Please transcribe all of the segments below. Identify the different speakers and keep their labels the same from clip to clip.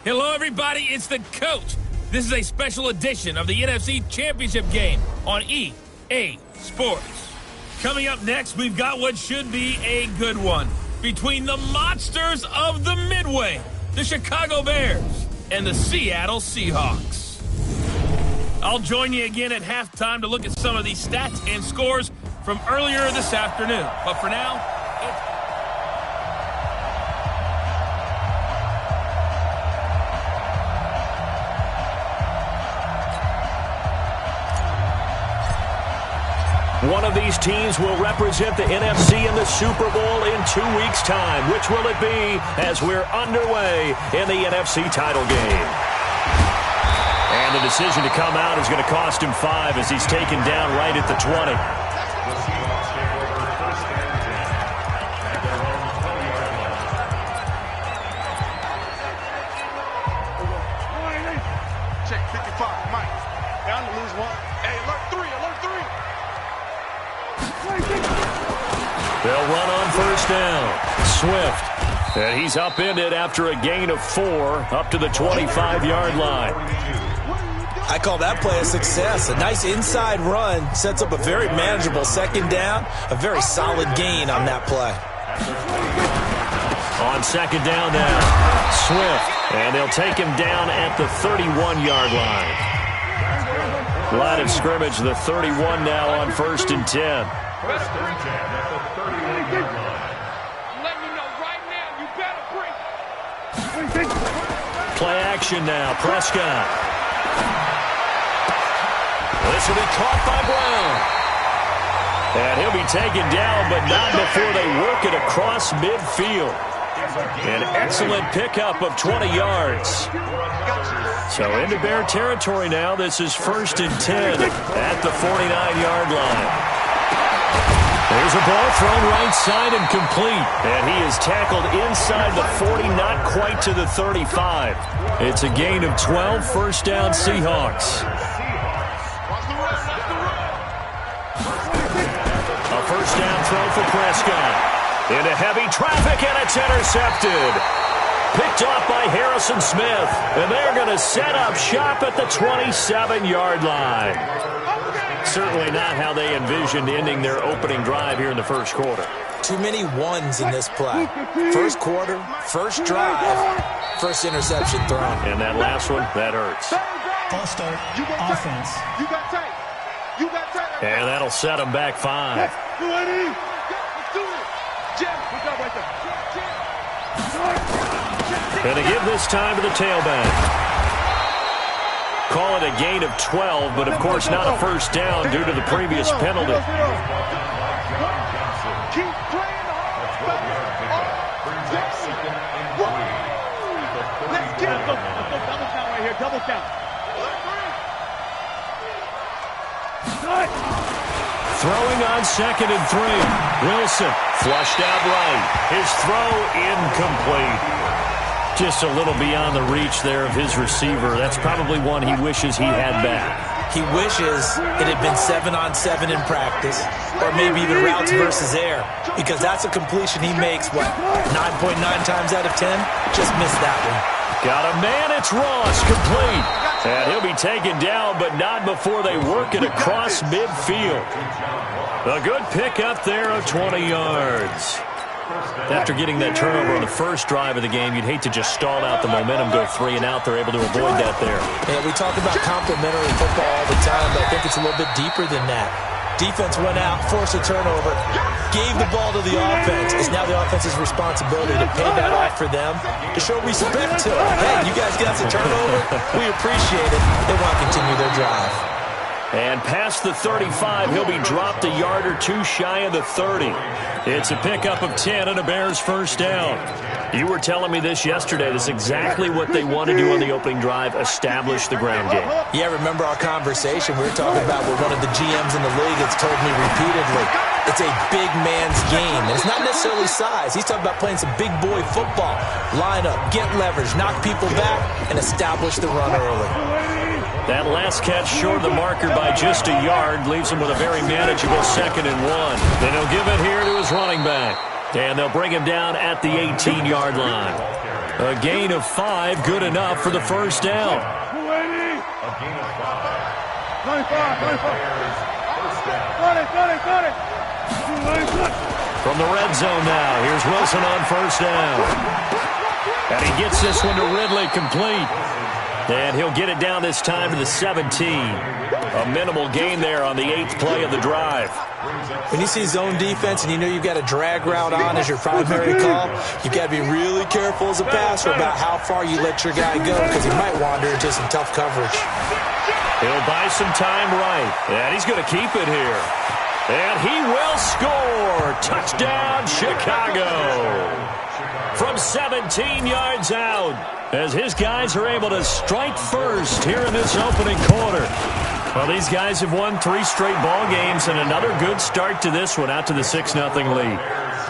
Speaker 1: Hello, everybody. It's the coach. This is a special edition of the NFC Championship game on EA Sports. Coming up next, we've got what should be a good one between the monsters of the Midway, the Chicago Bears, and the Seattle Seahawks. I'll join you again at halftime to look at some of these stats and scores from earlier this afternoon. But for now,
Speaker 2: one of these teams will represent the NFC in the Super Bowl in 2 weeks' time. Which will it be as we're underway in the NFC title game? And the decision to come out is going to cost him 5 as he's taken down right at the 20.
Speaker 3: Check 55, Mike. Down to lose one. Hey, alert 3, alert 3.
Speaker 2: They'll run on first down. Swift. And he's upended after a gain of 4 up to the 25-yard line.
Speaker 4: I call that play a success. A nice inside run sets up a very manageable second down. A very solid gain on that play.
Speaker 2: On second down now, Swift. And they'll take him down at the 31-yard line. Line of scrimmage, the 31 now on 1st and 10.
Speaker 3: First and 10 at the 31-yard line.
Speaker 5: Let me know right now, you better bring.
Speaker 2: Play action now, Prescott. This will be caught by Brown. And he'll be taken down, but not before they work it across midfield. An excellent pickup of 20 yards. So into Bear territory now. This is 1st and 10 at the 49-yard line. There's a ball thrown right side and complete. And he is tackled inside the 40, not quite to the 35. It's a gain of 12, first down Seahawks. A first down throw for Prescott. Into heavy traffic, and it's intercepted. Picked off by Harrison Smith. And they're going to set up shop at the 27-yard line. Certainly not how they envisioned ending their opening drive here in the first quarter.
Speaker 4: Too many ones in this play. First quarter, first drive, first interception thrown.
Speaker 2: And that last one, that hurts.
Speaker 6: False start, offense.
Speaker 3: You got tape. You got tape.
Speaker 2: And that'll set them back 5.
Speaker 3: Let's do it. Jim, we got right there.
Speaker 2: And they give this time to the tailback. Call it a gain of 12, but of course not a first down due to the previous penalty.
Speaker 3: Keep playing Let's get it. Double count right here. Double count.
Speaker 2: Throwing on 2nd and 3. Wilson flushed out right. His throw incomplete. Just a little beyond the reach there of his receiver. That's probably one he wishes he had back.
Speaker 4: He wishes it had been 7-on-7 in practice, or maybe even routes versus air, because that's a completion he makes, 9.9 times out of 10? Just missed that one.
Speaker 2: Got a man, it's Ross, complete. And he'll be taken down, but not before they work it across midfield. A good pickup there of 20 yards. After getting that turnover on the first drive of the game, you'd hate to just stall out the momentum, go 3 and out. They're able to avoid that there.
Speaker 4: Yeah, we talk about complementary football all the time, but I think it's a little bit deeper than that. Defense went out, forced a turnover, gave the ball to the offense. It's now the offense's responsibility to pay that off for them, to show respect to it. Hey, you guys got the turnover. We appreciate it. They want to continue their drive.
Speaker 2: And past the 35, he'll be dropped a yard or 2 shy of the 30. It's a pickup of 10 and a Bears first down. You were telling me this yesterday. This is exactly what they want to do on the opening drive, establish the ground game.
Speaker 4: Yeah, remember our conversation. We were talking about what one of the GMs in the league has told me repeatedly. It's a big man's game, and it's not necessarily size. He's talking about playing some big boy football. Line up, get leverage, knock people back, and establish the run early.
Speaker 2: That last catch short of the marker by just a yard leaves him with a very manageable 2nd and 1. Then he'll give it here to his running back. And they'll bring him down at the 18-yard line. A gain of 5, good enough for the first down.
Speaker 3: 20.
Speaker 2: From the red zone now, here's Wilson on first down. And he gets this one to Ridley complete. And he'll get it down this time to the 17. A minimal gain there on the 8th play of the drive.
Speaker 4: When you see zone defense and you know you've got a drag route on as your primary call, you've got to be really careful as a passer about how far you let your guy go because he might wander into some tough coverage.
Speaker 2: He'll buy some time right. And he's going to keep it here. And he will score. Touchdown, Chicago. From 17 yards out, as his guys are able to strike first here in this opening quarter. Well, these guys have won 3 straight ball games and another good start to this one out to the 6-0 lead.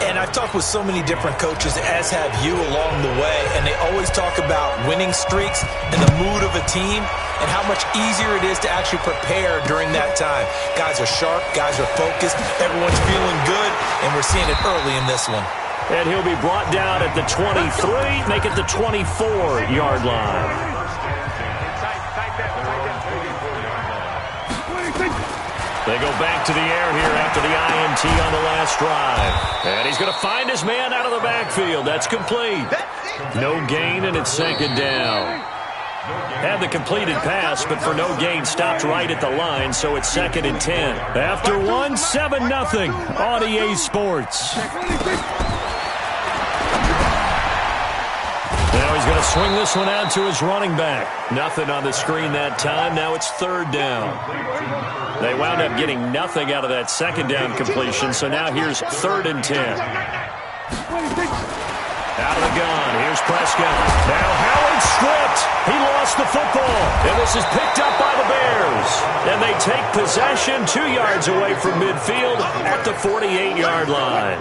Speaker 4: And I've talked with so many different coaches, as have you along the way, and they always talk about winning streaks and the mood of a team and how much easier it is to actually prepare during that time. Guys are sharp, guys are focused, everyone's feeling good, and we're seeing it early in this one.
Speaker 2: And he'll be brought down at the 23, make it the 24-yard line. They go back to the air here after the INT on the last drive. And he's going to find his man out of the backfield. That's complete. No gain, and it's 2nd down. Had the completed pass, but for no gain, stopped right at the line, so it's 2nd and 10. After 1, 7-0 on EA Sports. Now he's going to swing this one out to his running back. Nothing on the screen that time. Now it's 3rd down. They wound up getting nothing out of that 2nd down completion, so now here's 3rd and 10. Out of the gun. Here's Prescott. Now Howard stripped. He lost the football. And this is picked up by the Bears. And they take possession 2 yards away from midfield at the 48-yard line.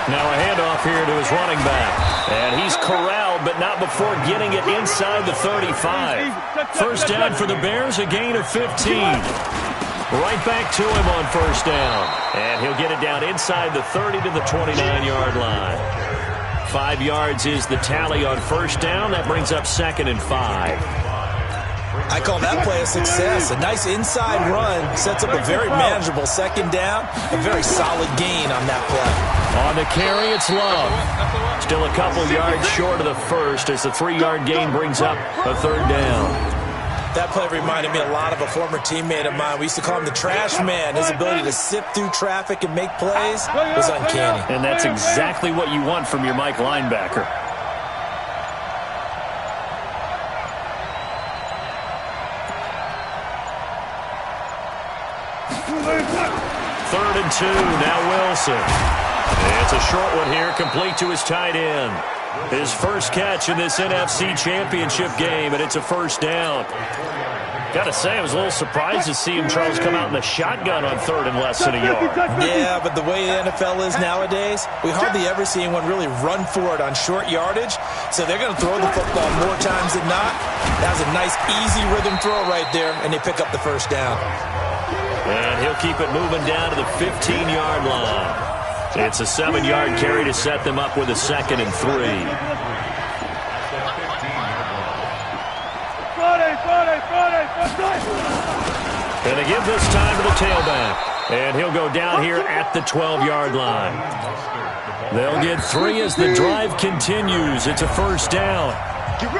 Speaker 2: Now a handoff here to his running back. And he's corralled, but not before getting it inside the 35. First down for the Bears, a gain of 15. Right back to him on first down. And he'll get it down inside the 30 to the 29-yard line. 5 yards is the tally on first down. That brings up 2nd and 5.
Speaker 4: I call that play a success. A nice inside run sets up a very manageable 2nd down. A very solid gain on that play.
Speaker 2: On the carry, it's Love. Still a couple yards short of the first as the 3-yard gain brings up a 3rd down.
Speaker 4: That play reminded me a lot of a former teammate of mine. We used to call him the trash man. His ability to sift through traffic and make plays was uncanny.
Speaker 2: And that's exactly what you want from your Mike linebacker. Third and 2, now Wilson. It's a short one here, complete to his tight end. His first catch in this NFC Championship game, and it's a first down. Got to say, I was a little surprised to see him, Charles, come out in the shotgun on 3rd and less than a yard.
Speaker 4: Yeah, but the way the NFL is nowadays, we hardly ever see anyone really run for it on short yardage. So they're going to throw the football more times than not. That was a nice, easy rhythm throw right there, and they pick up the first down.
Speaker 2: And he'll keep it moving down to the 15-yard line. It's a 7-yard carry to set them up with a 2nd and 3. And they give this time to the tailback. And he'll go down here at the 12-yard line. They'll get 3 as the drive continues. It's a first down.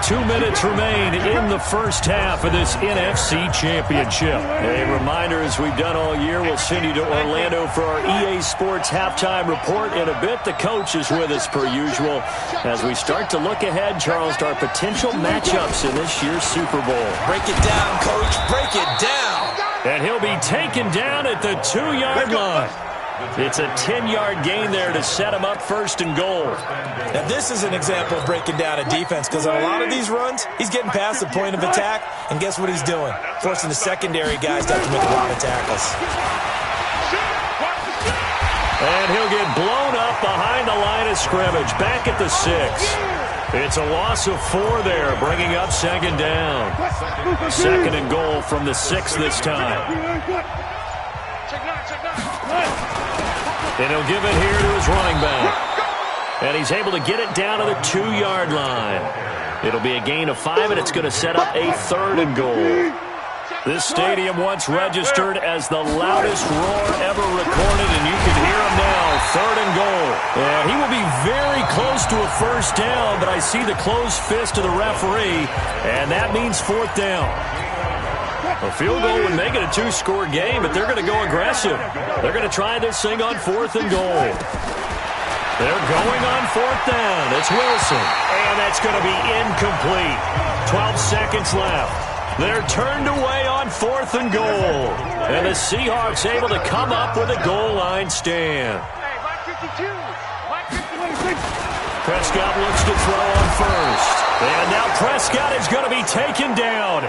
Speaker 2: 2 minutes remain in the first half of this NFC Championship. A reminder, as we've done all year, we'll send you to Orlando for our EA Sports halftime report. In a bit, the coach is with us per usual as we start to look ahead, Charles, to our potential matchups in this year's Super Bowl.
Speaker 4: Break it down, Coach. Break it down.
Speaker 2: And he'll be taken down at the 2-yard line. It's a 10-yard gain there to set him up first and goal.
Speaker 4: Now, this is an example of breaking down a defense, because on a lot of these runs, he's getting past the point of attack, and guess what he's doing? Forcing the secondary guys to have to make a lot of tackles.
Speaker 2: And he'll get blown up behind the line of scrimmage, back at the 6. It's a loss of 4 there, bringing up second down. Second and goal from the 6 this time. And he'll give it here to his running back. And he's able to get it down to the 2-yard line. It'll be a gain of 5, and it's going to set up a 3rd and goal. This stadium once registered as the loudest roar ever recorded, and you can hear him now. 3rd and goal. And he will be very close to a first down, but I see the closed fist of the referee, and that means 4th down. A field goal would make it a 2-score game, but they're going to go aggressive. They're going to try this thing on 4th and goal. They're going on 4th down. It's Wilson, and that's going to be incomplete. 12 seconds left. They're turned away on 4th and goal. And the Seahawks able to come up with a goal line stand. Prescott looks to throw on first. And now Prescott is going to be taken down.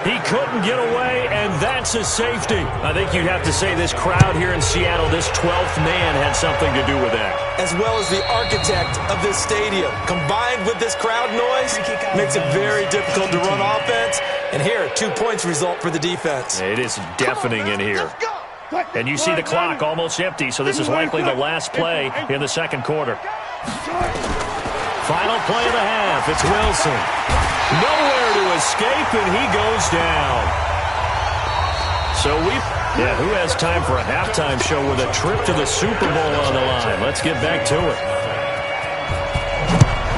Speaker 2: He couldn't get away, and that's a safety. I think you'd have to say this crowd here in Seattle, this 12th man, had something to do with that.
Speaker 4: As well as the architect of this stadium. Combined with this crowd noise, makes it very difficult to run offense. And here, 2 points result for the defense.
Speaker 2: It is deafening in here. And you see the clock almost empty, so this is likely the last play in the second quarter. Final play of the half. It's Wilson. Nowhere to escape, and he goes down. So who has time for a halftime show with a trip to the Super Bowl on the line? Let's get back to it.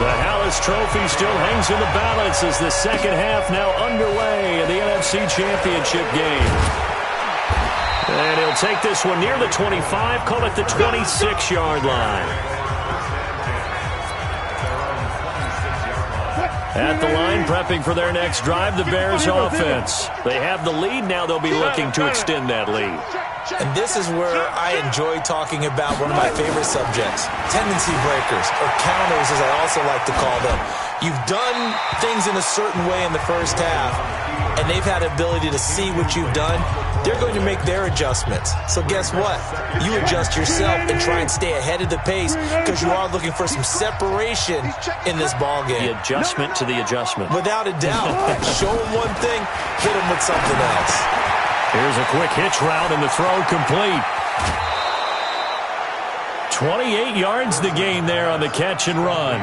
Speaker 2: The Hallis Trophy still hangs in the balance as the second half now underway in the NFC Championship game. And he'll take this one near the 25, call it the 26-yard line. At the line, prepping for their next drive, the Bears offense. They have the lead. Now they'll be looking to extend that lead.
Speaker 4: And this is where I enjoy talking about one of my favorite subjects, tendency breakers, or counters as I also like to call them. You've done things in a certain way in the first half, and they've had the ability to see what you've done. They're going to make their adjustments. So guess what? You adjust yourself and try and stay ahead of the pace because you are looking for some separation in this ballgame.
Speaker 2: The adjustment to the adjustment.
Speaker 4: Without a doubt. Show them one thing, hit them with something else.
Speaker 2: Here's a quick hitch route and the throw complete. 28 yards the gain there on the catch and run.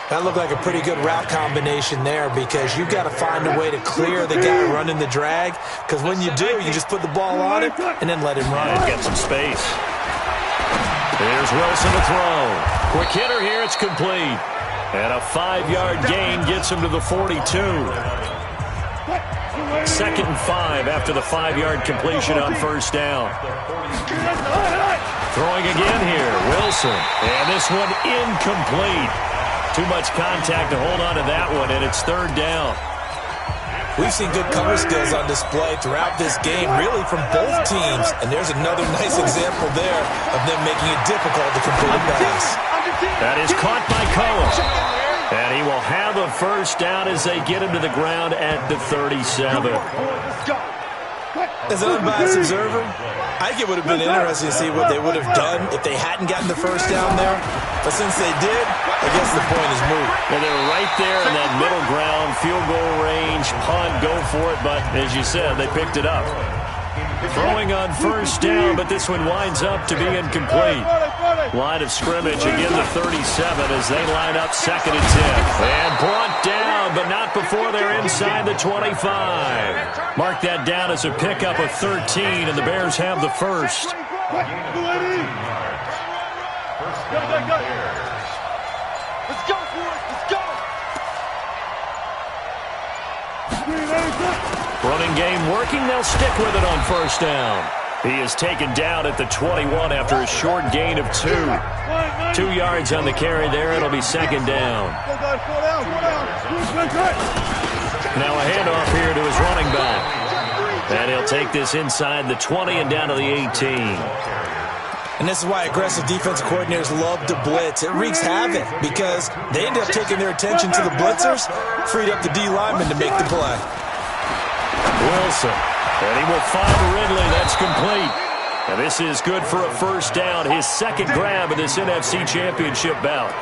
Speaker 4: That looked like a pretty good route combination there because you've got to find a way to clear the guy running the drag because when you do, you just put the ball on it and then let him run.
Speaker 2: And get some space. There's Wilson to throw. Quick hitter here, it's complete. And a 5-yard gain gets him to the 42. 2nd and 5 after the 5-yard completion on first down. Throwing again here, Wilson. And this one incomplete. Too much contact to hold on to that one, and it's 3rd down.
Speaker 4: We've seen good cover skills on display throughout this game, really from both teams. And there's another nice example there of them making it difficult to complete a pass.
Speaker 2: That is caught by Cohen. And he will have a first down as they get him to the ground at the 37.
Speaker 4: As an unbiased observer, I think it would have been interesting to see what they would have done if they hadn't gotten the first down there. But since they did, I guess the point is moot.
Speaker 2: Well, they were right there in that middle ground, field goal range, punt, go for it. But as you said, they picked it up. Throwing on first down, but this one winds up to be incomplete. Line of scrimmage, again the 37 as they line up 2nd and 10. And brought down, but not before they're inside the 25. Mark that down as a pickup of 13, and the Bears have the first.
Speaker 5: Let's go, boys. Let's go.
Speaker 2: Running game working. They'll stick with it on first down. He is taken down at the 21 after a short gain of 2. 2 yards on the carry there. It'll be 2nd down. Now a handoff here to his running back. And he'll take this inside the 20 and down to the 18.
Speaker 4: And this is why aggressive defensive coordinators love to blitz. It wreaks havoc because they end up taking their attention to the blitzers, freed up the D lineman to make the play.
Speaker 2: Wilson, and he will find Ridley. That's complete. And this is good for a first down, his second grab of this NFC Championship bout.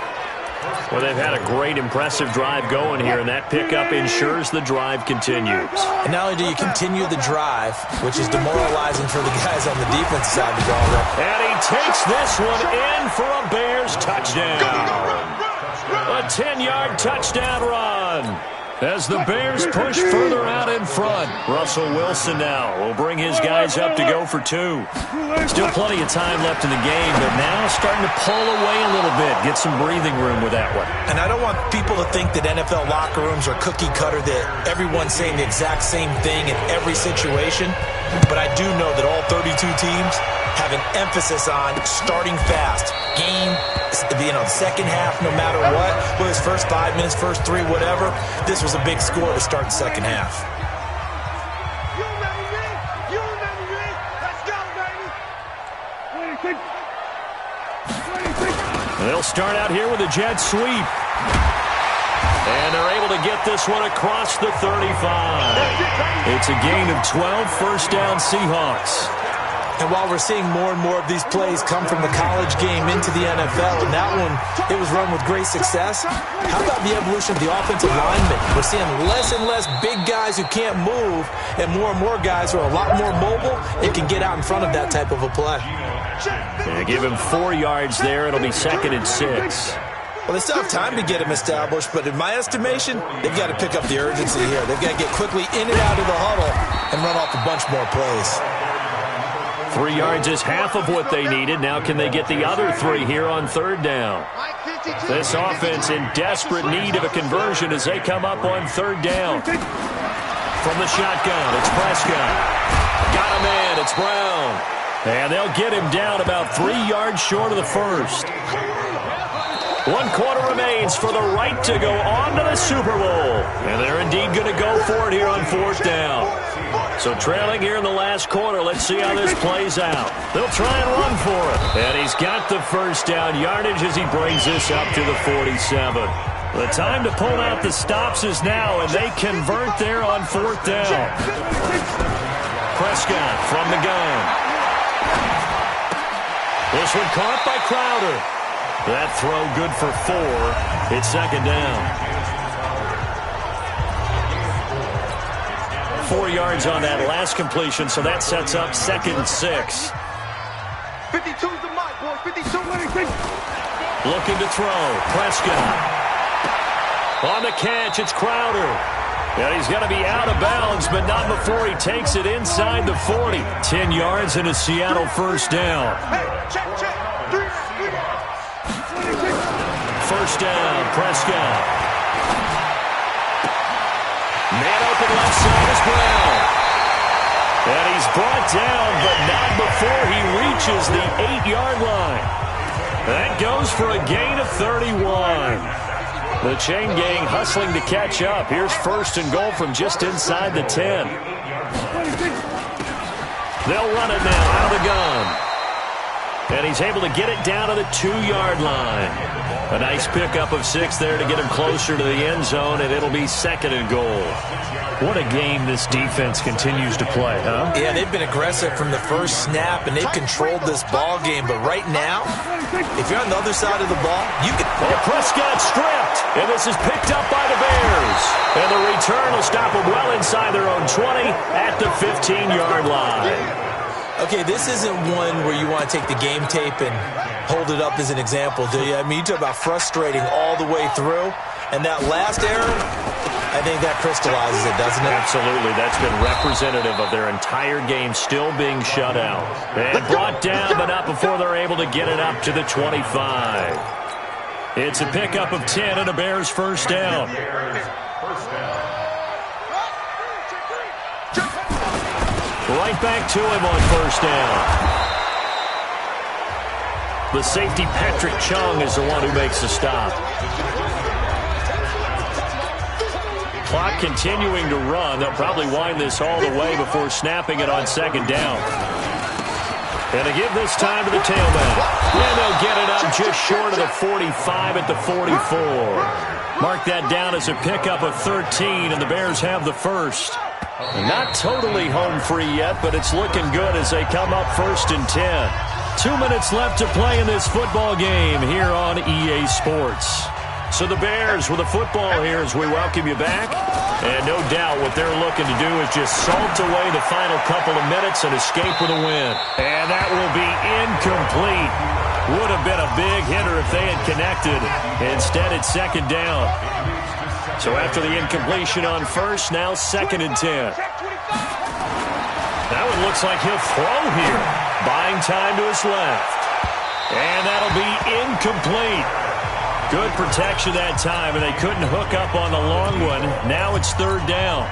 Speaker 2: Well, they've had a great, impressive drive going here, and that pickup ensures the drive continues.
Speaker 4: And not only do you continue the drive, which is demoralizing for the guys on the defensive side of the ball.
Speaker 2: And he takes this one in for a Bears touchdown. A 10-yard touchdown run as the Bears push further out in front. Russell Wilson now will bring his guys up to go for 2. Still plenty of time left in the game, but now starting to pull away a little bit, get some breathing room with that one.
Speaker 4: And I don't want people to think that NFL locker rooms are cookie cutter, that everyone's saying the exact same thing in every situation. But I do know that all 32 teams have an emphasis on starting fast. Game, second half, no matter what. Whether it's first 5 minutes, first 3, whatever. This was a big score to start the second half.
Speaker 2: They'll start out here with a jet sweep. And they're able to get this one across the 35. It's a gain of 12, first down Seahawks.
Speaker 4: And while we're seeing more and more of these plays come from the college game into the NFL, and that one, it was run with great success, how about the evolution of the offensive linemen? We're seeing less and less big guys who can't move, and more guys who are a lot more mobile and can get out in front of that type of a play.
Speaker 2: Yeah, give him 4 yards there. It'll be 2nd and 6.
Speaker 4: Well, they still have time to get him established, but in my estimation, they've got to pick up the urgency here. They've got to get quickly in and out of the huddle and run off a bunch more plays.
Speaker 2: 3 yards is half of what they needed. Now can they get the other 3 here on 3rd down? This offense in desperate need of a conversion as they come up on 3rd down. From the shotgun, it's Prescott. Got a man, it's Brown. And they'll get him down about 3 yards short of the first. 1 quarter remains for the right to go on to the Super Bowl. And they're indeed going to go for it here on 4th down. So trailing here in the last quarter, let's see how this plays out. They'll try and run for it. And he's got the first down yardage as he brings this up to the 47. The time to pull out the stops is now, and they convert there on 4th down. Prescott from the gun. This one caught by Crowder. That throw good for 4. It's 2nd down. 4 yards on that last completion, so that sets up 2nd and 6.
Speaker 5: 52's the mark, boys. 52.
Speaker 2: Looking to throw. Prescott. On the catch, it's Crowder. And he's going to be out of bounds, but not before he takes it inside the 40. 10 yards and a Seattle first down.
Speaker 5: Check.
Speaker 2: 1st down, Prescott. Man open left side is Brown. And he's brought down, but not before he reaches the 8-yard line. That goes for a gain of 31. The chain gang hustling to catch up. Here's 1st and goal from just inside the 10. They'll run it now out of the gun. And he's able to get it down to the 2-yard line. A nice pickup of 6 there to get him closer to the end zone, and it'll be 2nd and goal. What a game this defense continues to play, huh?
Speaker 4: Yeah, they've been aggressive from the first snap, and they've controlled this ball game. But right now, if you're on the other side of the ball, you can...
Speaker 2: Oh, Prescott stripped, and this is picked up by the Bears. And the return will stop them well inside their own 20 at the 15-yard line.
Speaker 4: Okay, this isn't one where you want to take the game tape and hold it up as an example, do you? I mean, you talk about frustrating all the way through. And that last error, I think that crystallizes it, doesn't it?
Speaker 2: Absolutely. That's been representative of their entire game still being shut out. And brought down, but not before they're able to get it up to the 25. It's a pickup of 10 and a Bears first down. Right back to him on 1st down. The safety, Patrick Chung, is the one who makes the stop. Clock continuing to run. They'll probably wind this all the way before snapping it on second down. And they give this time to the tailback. And they'll get it up just short of the 45 at the 44. Mark that down as a pickup of 13, and the Bears have the first. Not totally home free yet, but it's looking good as they come up 1st and 10. 2 minutes left to play in this football game here on EA Sports. So the Bears with a football here as we welcome you back. And no doubt what they're looking to do is just salt away the final couple of minutes and escape with a win. And that will be incomplete. Would have been a big hitter if they had connected. Instead, it's second down. So after the incompletion on first, now 2nd and 10. That one looks like he'll throw here. Buying time to his left. And that'll be incomplete. Good protection that time, and they couldn't hook up on the long one. Now it's 3rd down.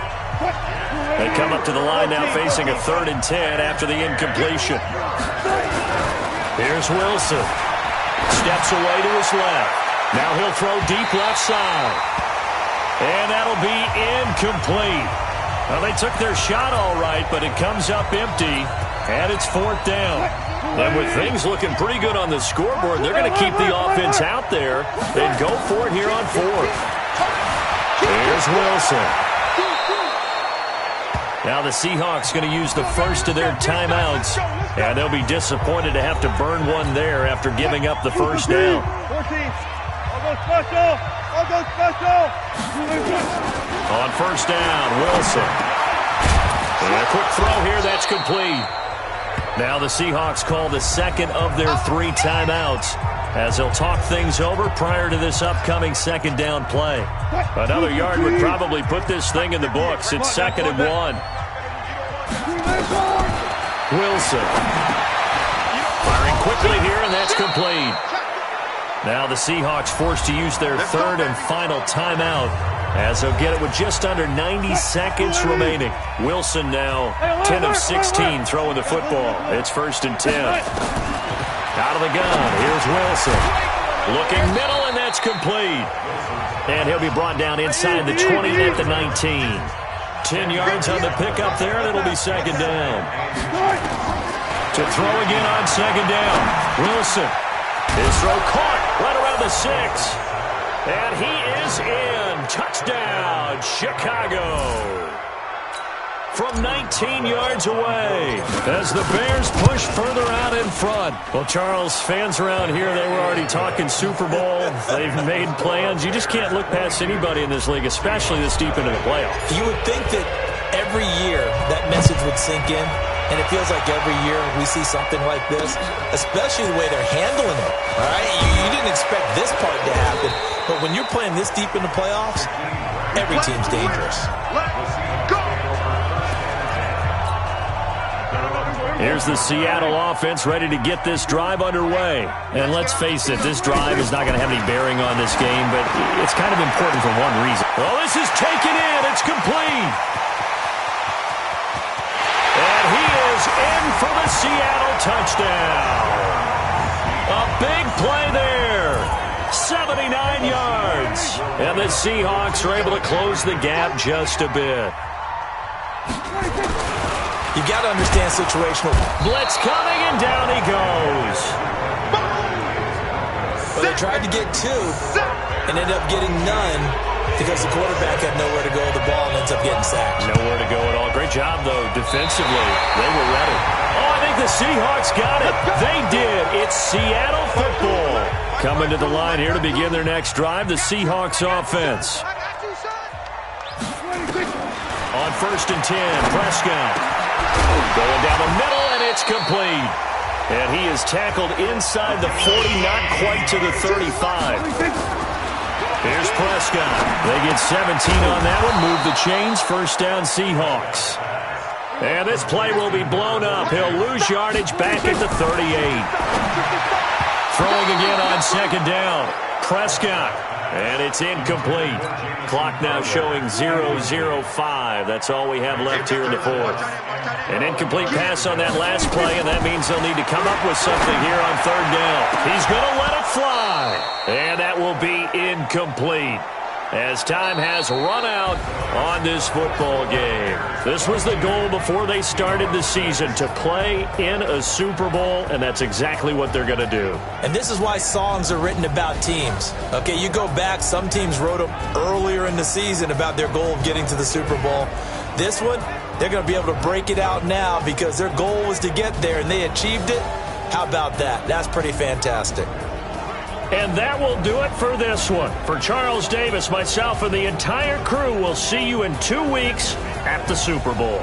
Speaker 2: They come up to the line now facing a 3rd and 10 after the incompletion. Here's Wilson. Steps away to his left. Now he'll throw deep left side. And that'll be incomplete. Well, they took their shot all right, but it comes up empty, and it's 4th down. And with things looking pretty good on the scoreboard, they're going to keep the offense out there and go for it here on 4th. Here's Wilson. Now the Seahawks going to use the first of their timeouts, and they'll be disappointed to have to burn one there after giving up the first down. On 1st down, Wilson. And a quick throw here, that's complete. Now the Seahawks call the 2nd of their 3 timeouts as they'll talk things over prior to this upcoming 2nd down play. Another yard would probably put this thing in the books. It's 2nd and 1. Wilson. Firing quickly here, and that's complete. Now the Seahawks forced to use their 3rd and final timeout as they'll get it with just under 90 seconds remaining. Wilson now 10 of 16 throwing the football. It's 1st and 10. Out of the gun, here's Wilson. Looking middle, and that's complete. And he'll be brought down inside the 20 at the 19. 10 yards on the pickup there, and it'll be 2nd down. To throw again on 2nd down. Wilson. His throw caught right around the 6. And he is in. Touchdown, Chicago. From 19 yards away as the Bears push further out in front. Well, Charles, fans around here, they were already talking Super Bowl. They've made plans. You just can't look past anybody in this league, especially this deep into the playoffs.
Speaker 4: You would think that every year that message would sink in. And it feels like every year we see something like this, especially the way they're handling it. All right? You didn't expect this part to happen, but when you're playing this deep in the playoffs, every team's dangerous.
Speaker 2: Here's the Seattle offense ready to get this drive underway. And let's face it, this drive is not going to have any bearing on this game, but it's kind of important for one reason. Well, this is taken in. It's complete. And he is in for the Seattle touchdown. A big play there. 79 yards. And the Seahawks are able to close the gap just a bit.
Speaker 4: You got to understand situational.
Speaker 2: Blitz coming, and down he goes.
Speaker 4: Well, they tried to get 2 and ended up getting none because the quarterback had nowhere to go with the ball and ends up getting sacked.
Speaker 2: Nowhere to go at all. Great job, though, defensively. They were ready. Oh, I think the Seahawks got it. They did. It's Seattle football. Coming to the line here to begin their next drive, the Seahawks offense. On 1st and 10, Prescott. Going down the middle, and it's complete. And he is tackled inside the 40, not quite to the 35. Here's Prescott. They get 17 on that one. Move the chains. 1st down, Seahawks. And this play will be blown up. He'll lose yardage back at the 38. Throwing again on 2nd down. Prescott. And it's incomplete. Clock now showing 0:05. That's all we have left here in the 4th. An incomplete pass on that last play, and that means they'll need to come up with something here on 3rd down. He's going to let it fly. And that will be incomplete. as time has run out on this football game. This was the goal before they started the season, to play in a Super Bowl, and that's exactly what they're going to do.
Speaker 4: And this is why songs are written about teams. Okay, you go back, some teams wrote them earlier in the season about their goal of getting to the Super Bowl. This one, they're going to be able to break it out now because their goal was to get there, and they achieved it. How about that? That's pretty fantastic.
Speaker 2: And that will do it for this one. For Charles Davis, myself, and the entire crew, we'll see you in 2 weeks at the Super Bowl.